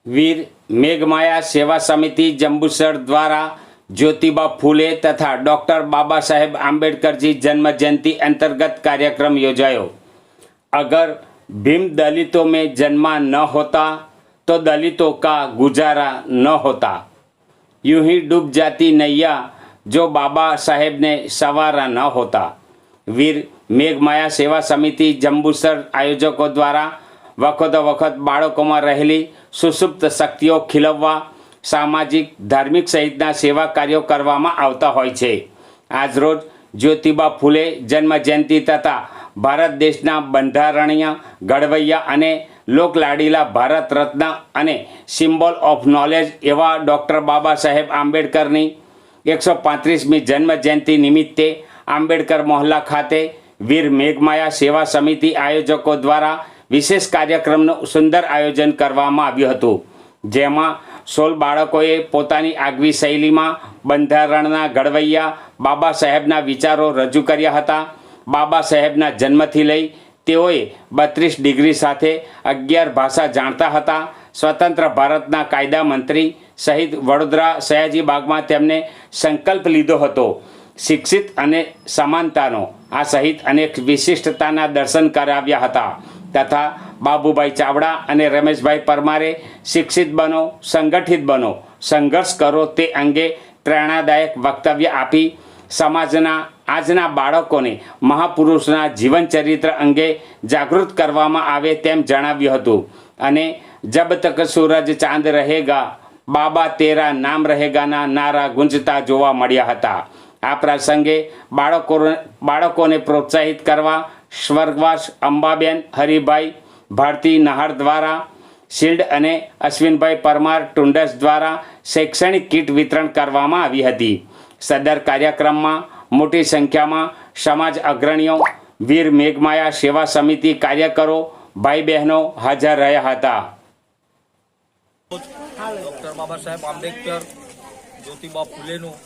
વીર મેઘમાયા સેવા સમિતિ જંબુસર દ્વારા ज्योतिबा फूले तथा डॉक्टर बाबा साहेब आंबेडकर जी जन्म जयंती अंतर्गत कार्यक्रम योजायो। अगर भीम दलितों में जन्मा न होता तो दलितों का गुजारा न होता। यूं ही डूब जाती नैया जो बाबा साहेब ने सवारा न होता। वीर मेघमाया सेवा समिति जंबुसर आयोजकों द्वारा वखत बाळकोमां रहेली सुसुप्त शक्तिओ खीलववा सामाजिक धार्मिक सहितना सेवा कार्यों करवामां आवता होय छे। आजरोज ज्योतिबा फूले जन्म जयंती तथा भारत देशना बंधारणीय घड़वैया अने लोकलाडीला भारत रत्न अने सिम्बॉल ऑफ नॉलेज एवा डॉक्टर बाबा साहेब आंबेडकरनी 135मी जन्म जयंती निमित्ते आंबेडकर मोहल्ला खाते वीर मेघमाया सेवा समिति आयोजकों द्वारा विशेष कार्यक्रमનું सुंदर आयोजन करवामां આવ્યું હતું, જેમાં 16 બાળકોએ પોતાની આગવી શૈલીમાં બંધારણના ઘડવૈયા બાબા સાહેબના વિચારો રજૂ કર્યા હતા। બાબા સાહેબના જન્મથી લઈ તેઓએ 32 ડિગ્રી સાથે 11 ભાષા જાણતા હતા। સ્વતંત્ર ભારતના કાયદા મંત્રી સહિત વડોદરા સયાજી બાગમાં તેમને સંકલ્પ લીધો હતો। શિક્ષિત અને સમાનતાનો આ સહિત અનેક વિશિષ્ટતાના દર્શન કરાવ્યા હતા તથા બાબુભાઈ ચાવડા અને રમેશભાઈ પરમારે શિક્ષિત બનો, સંગઠિત બનો, સંઘર્ષ કરો તે અંગે પ્રેરણાદાયક વક્તવ્ય આપી સમાજના આજના બાળકોને મહાપુરુષના જીવનચરિત્ર અંગે જાગૃત કરવામાં આવે તેમ જણાવ્યું હતું અને જબ તક સૂરજ ચાંદ રહેગા બાબા તેરા નામ રહેગાના નારા ગુંજતા જોવા મળ્યા હતા। આ પ્રસંગે બાળકોને પ્રોત્સાહિત કરવા સ્વર્ગવાસ અંબાબેન હરિભાઈ ભારતી નહાર द्वारा શિલ્ડ અને અશ્વિનભાઈ પરમાર ટુંડસ દ્વારા શૈક્ષણિક કીટ વિતરણ કરવામાં આવી હતી। સદર કાર્યક્રમમાં મોટી સંખ્યામાં સમાજ અગ્રણીઓ, વીર મેઘમાયા સેવા સમિતિ કાર્યકરો, ભાઈ બહેનો હાજર રહ્યા હતા। ડોક્ટર બાબા સાહેબ આંબેડકર જ્યોતિબા ફૂલેનું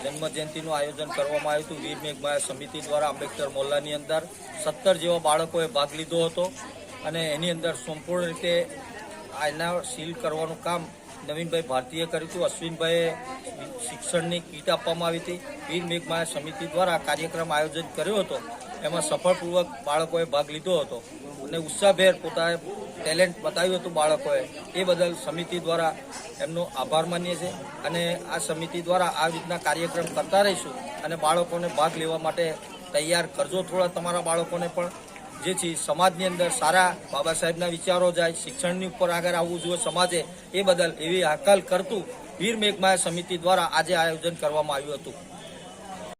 જન્મ જયંતિનું આયોજન કરવામાં આવ્યું હતું। વીર મેઘમાયા સમિતિ દ્વારા આંબેડકર મોહલ્લાની અંદર 17 જેવા બાળકોએ ભાગ લીધો હતો અને એની અંદર સંપૂર્ણ રીતે આના સીલ કરવાનું કામ નવીનભાઈ ભારતીએ કર્યું હતું। અશ્વિનભાઈએ શિક્ષણની કીટ આપવામાં આવી હતી। વીર મેઘમાયા સમિતિ દ્વારા કાર્યક્રમ આયોજન કર્યો હતો, એમાં સફળપૂર્વક બાળકોએ ભાગ લીધો હતો અને ઉત્સાહભેર પોતાએ ટેલેન્ટ બતાવ્યું હતું બાળકોએ। એ બદલ સમિતિ દ્વારા એમનો આભાર માનીએ છીએ અને આ સમિતિ દ્વારા આ રીતના કાર્યક્રમ કરતા રહીશું અને બાળકોને ભાગ લેવા માટે તૈયાર કરજો થોડા તમારા બાળકોને પણ, જેથી સમાજની અંદર સારા બાબા સાહેબના વિચારો જાય, શિક્ષણની ઉપર આગળ આવવું જોઈએ સમાજે। એ બદલ એવી હાકલ કરતું વીર મેઘમાયા સમિતિ દ્વારા આજે આયોજન કરવામાં આવ્યું હતું।